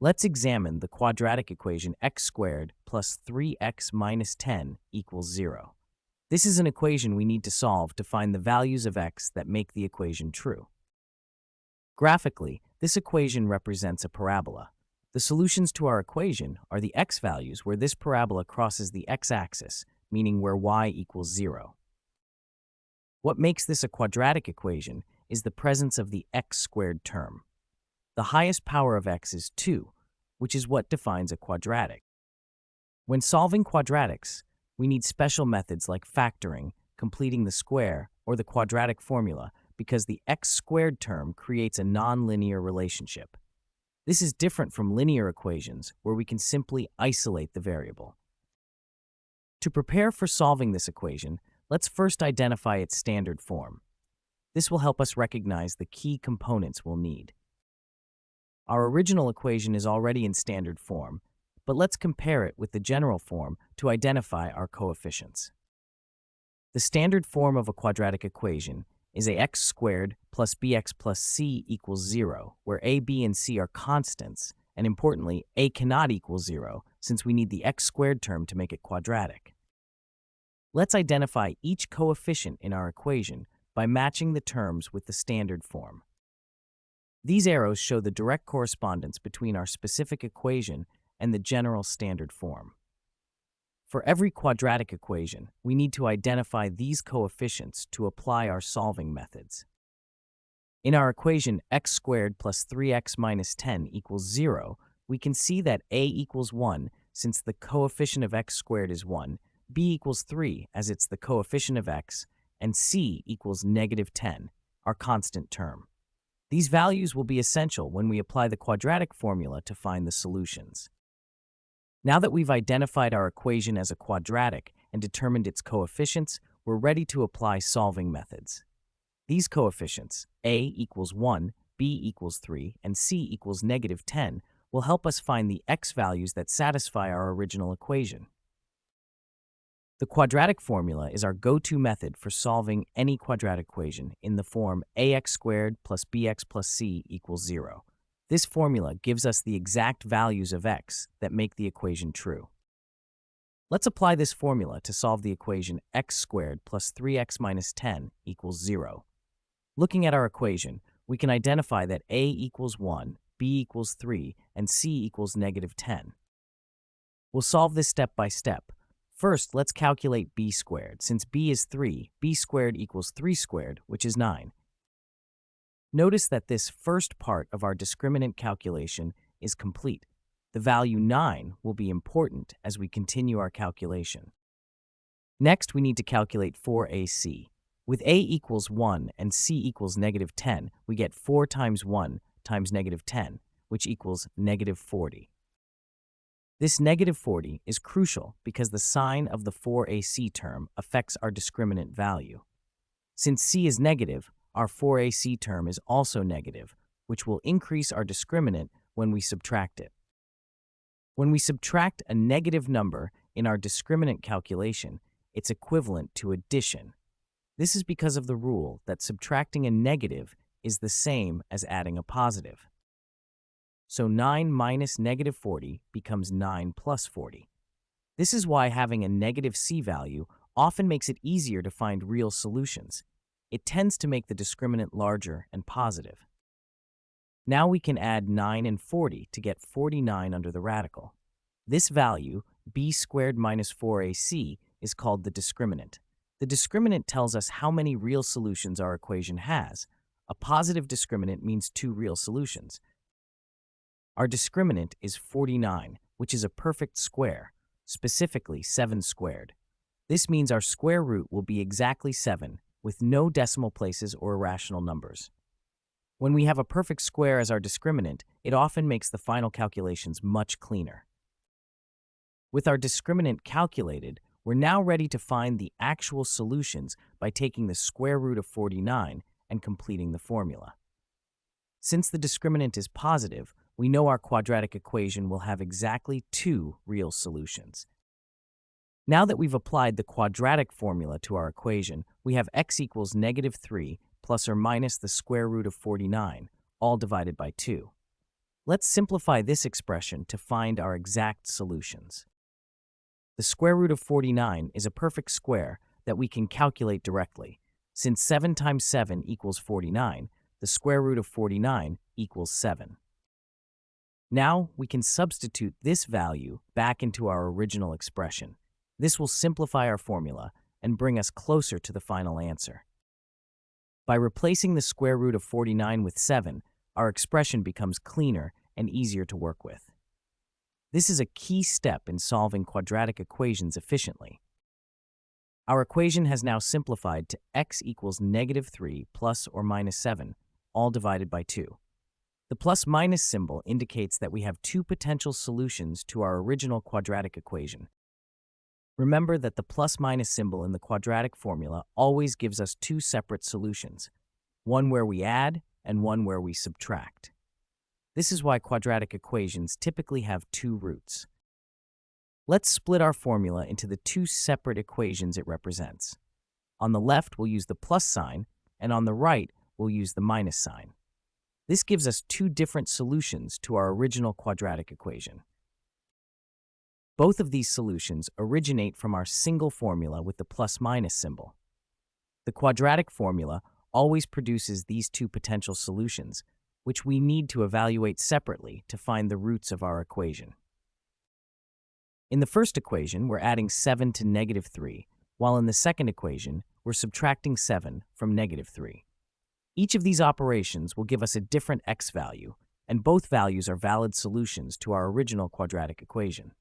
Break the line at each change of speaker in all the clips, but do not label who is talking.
Let's examine the quadratic equation x squared plus 3x minus 10 equals 0. This is an equation we need to solve to find the values of x that make the equation true. Graphically, this equation represents a parabola. The solutions to our equation are the x values where this parabola crosses the x-axis, meaning where y equals 0. What makes this a quadratic equation is the presence of the x squared term. The highest power of x is 2, which is what defines a quadratic. When solving quadratics, we need special methods like factoring, completing the square, or the quadratic formula because the x squared term creates a nonlinear relationship. This is different from linear equations where we can simply isolate the variable. To prepare for solving this equation, let's first identify its standard form. This will help us recognize the key components we'll need. Our original equation is already in standard form, but let's compare it with the general form to identify our coefficients. The standard form of a quadratic equation is ax squared plus bx plus c equals 0, where a, b, and c are constants, and importantly, a cannot equal 0 since we need the x squared term to make it quadratic. Let's identify each coefficient in our equation by matching the terms with the standard form. These arrows show the direct correspondence between our specific equation and the general standard form. For every quadratic equation, we need to identify these coefficients to apply our solving methods. In our equation x squared plus 3x minus 10 equals 0, we can see that a equals 1 since the coefficient of x squared is 1, b equals 3 as it's the coefficient of x, and c equals negative 10, our constant term. These values will be essential when we apply the quadratic formula to find the solutions. Now that we've identified our equation as a quadratic and determined its coefficients, we're ready to apply solving methods. These coefficients, a equals 1, b equals 3, and c equals negative 10, will help us find the x values that satisfy our original equation. The quadratic formula is our go-to method for solving any quadratic equation in the form ax squared plus bx plus c equals 0. This formula gives us the exact values of x that make the equation true. Let's apply this formula to solve the equation x squared plus 3x minus 10 equals 0. Looking at our equation, we can identify that a equals 1, b equals 3, and c equals negative 10. We'll solve this step by step. First, let's calculate b squared. Since b is 3, b squared equals 3 squared, which is 9. Notice that this first part of our discriminant calculation is complete. The value 9 will be important as we continue our calculation. Next, we need to calculate 4ac. With a equals 1 and c equals negative 10, we get 4 times 1 times negative 10, which equals negative 40. This negative 40 is crucial because the sign of the 4ac term affects our discriminant value. Since c is negative, our 4ac term is also negative, which will increase our discriminant when we subtract it. When we subtract a negative number in our discriminant calculation, it's equivalent to addition. This is because of the rule that subtracting a negative is the same as adding a positive. So 9 minus negative 40 becomes 9 plus 40. This is why having a negative c value often makes it easier to find real solutions. It tends to make the discriminant larger and positive. Now we can add 9 and 40 to get 49 under the radical. This value, b squared minus 4ac, is called the discriminant. The discriminant tells us how many real solutions our equation has. A positive discriminant means 2 real solutions. Our discriminant is 49, which is a perfect square, specifically 7 squared. This means our square root will be exactly 7, with no decimal places or irrational numbers. When we have a perfect square as our discriminant, it often makes the final calculations much cleaner. With our discriminant calculated, we're now ready to find the actual solutions by taking the square root of 49 and completing the formula. Since the discriminant is positive, we know our quadratic equation will have exactly 2 real solutions. Now that we've applied the quadratic formula to our equation, we have x equals negative 3 plus or minus the square root of 49, all divided by 2. Let's simplify this expression to find our exact solutions. The square root of 49 is a perfect square that we can calculate directly. Since 7 times 7 equals 49, the square root of 49 equals 7. Now we can substitute this value back into our original expression. This will simplify our formula and bring us closer to the final answer. By replacing the square root of 49 with 7, our expression becomes cleaner and easier to work with. This is a key step in solving quadratic equations efficiently. Our equation has now simplified to x equals -3 plus or minus 7, all divided by 2. The plus-minus symbol indicates that we have two potential solutions to our original quadratic equation. Remember that the plus-minus symbol in the quadratic formula always gives us two separate solutions, one where we add and one where we subtract. This is why quadratic equations typically have two roots. Let's split our formula into the two separate equations it represents. On the left, we'll use the plus sign, and on the right, we'll use the minus sign. This gives us two different solutions to our original quadratic equation. Both of these solutions originate from our single formula with the plus-minus symbol. The quadratic formula always produces these two potential solutions, which we need to evaluate separately to find the roots of our equation. In the first equation, we're adding 7 to -3, while in the second equation, we're subtracting 7 from -3. Each of these operations will give us a different x value, and both values are valid solutions to our original quadratic equation.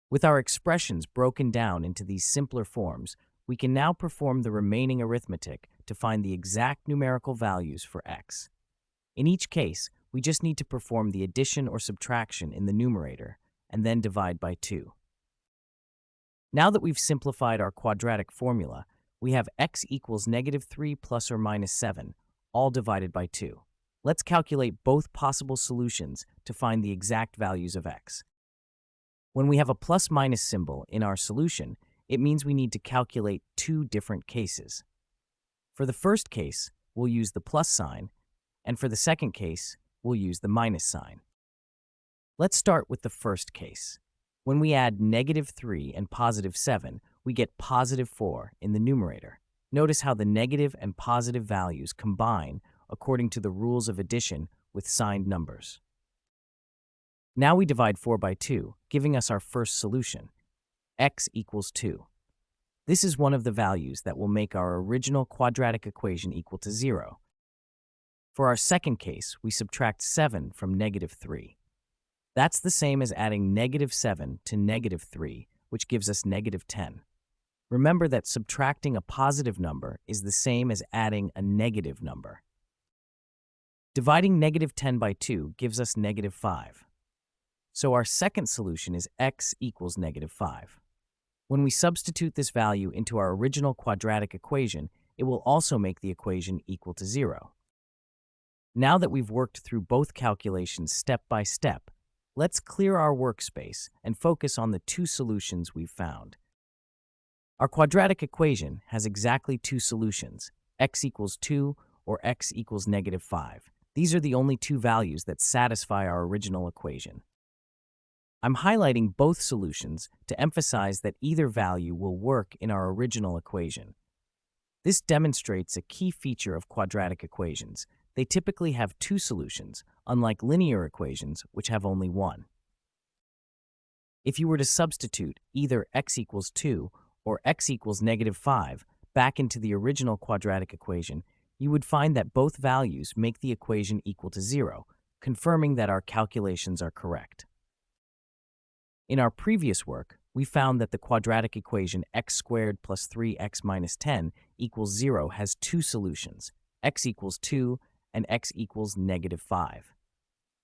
With our expressions broken down into these simpler forms, we can now perform the remaining arithmetic to find the exact numerical values for x. In each case, we just need to perform the addition or subtraction in the numerator, and then divide by 2. Now that we've simplified our quadratic formula, we have x equals -3 plus or minus 7, all divided by 2. Let's calculate both possible solutions to find the exact values of x. When we have a plus-minus symbol in our solution, it means we need to calculate two different cases. For the first case, we'll use the plus sign, and for the second case, we'll use the minus sign. Let's start with the first case. When we add -3 and +7, we get +4 in the numerator. Notice how the negative and positive values combine according to the rules of addition with signed numbers. Now we divide 4 by 2, giving us our first solution, x equals 2. This is one of the values that will make our original quadratic equation equal to 0. For our second case, we subtract 7 from -3. That's the same as adding -7 to -3, which gives us -10. Remember that subtracting a positive number is the same as adding a negative number. Dividing -10 by 2 gives us -5. So our second solution is x equals -5. When we substitute this value into our original quadratic equation, it will also make the equation equal to 0. Now that we've worked through both calculations step by step, let's clear our workspace and focus on the two solutions we've found. Our quadratic equation has exactly two solutions, x equals 2 or x equals -5. These are the only two values that satisfy our original equation. I'm highlighting both solutions to emphasize that either value will work in our original equation. This demonstrates a key feature of quadratic equations. They typically have two solutions, unlike linear equations, which have only one. If you were to substitute either x equals 2 or x equals -5 back into the original quadratic equation, you would find that both values make the equation equal to 0, confirming that our calculations are correct. In our previous work, we found that the quadratic equation x squared plus 3x minus 10 equals 0 has two solutions, x equals 2 and x equals -5.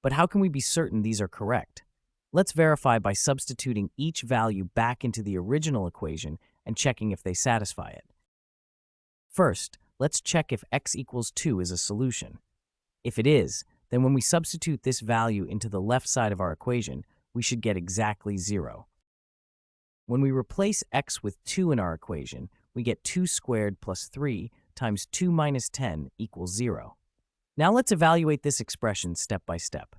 But how can we be certain these are correct? Let's verify by substituting each value back into the original equation and checking if they satisfy it. First, let's check if x equals 2 is a solution. If it is, then when we substitute this value into the left side of our equation, we should get exactly 0. When we replace x with 2 in our equation, we get 2 squared plus 3 times 2 minus 10 equals 0. Now let's evaluate this expression step by step.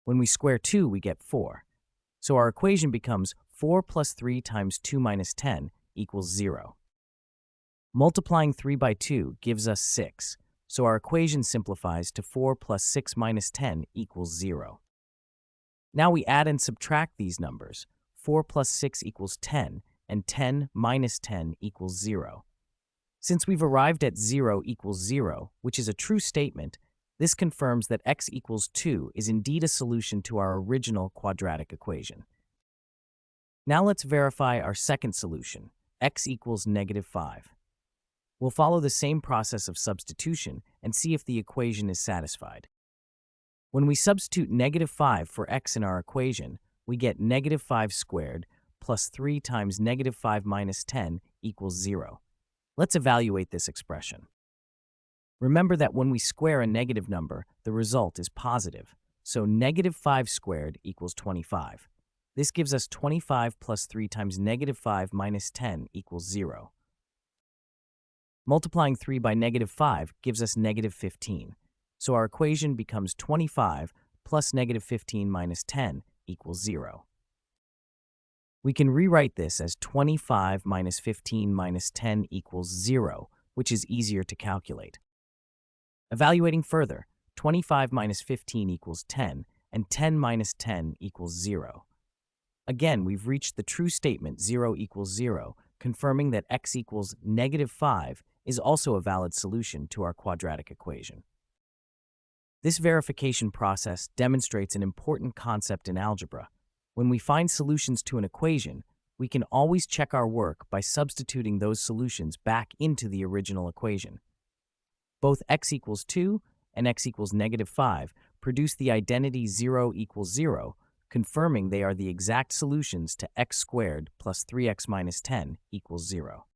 When we square 2, we get 4. So our equation becomes 4 plus 3 times 2 minus 10 equals 0. Multiplying 3 by 2 gives us 6. So our equation simplifies to 4 plus 6 minus 10 equals 0. Now we add and subtract these numbers. 4 plus 6 equals 10, and 10 minus 10 equals 0. Since we've arrived at 0 equals 0, which is a true statement, this confirms that x equals 2 is indeed a solution to our original quadratic equation. Now let's verify our second solution, x equals -5. We'll follow the same process of substitution and see if the equation is satisfied. When we substitute -5 for x in our equation, we get -5 squared plus 3 times -5 minus 10 equals 0. Let's evaluate this expression. Remember that when we square a negative number, the result is positive. So -5 squared equals 25. This gives us 25 plus 3 times -5 minus 10 equals 0. Multiplying 3 by -5 gives us -15. So our equation becomes 25 plus -15 minus 10 equals 0. We can rewrite this as 25 minus 15 minus 10 equals 0, which is easier to calculate. Evaluating further, 25 minus 15 equals 10, and 10 minus 10 equals 0. Again, we've reached the true statement 0 equals 0, confirming that x equals -5 is also a valid solution to our quadratic equation. This verification process demonstrates an important concept in algebra. When we find solutions to an equation, we can always check our work by substituting those solutions back into the original equation. Both x equals 2 and x equals -5 produce the identity 0 equals 0, confirming they are the exact solutions to x squared plus 3x minus 10 equals 0.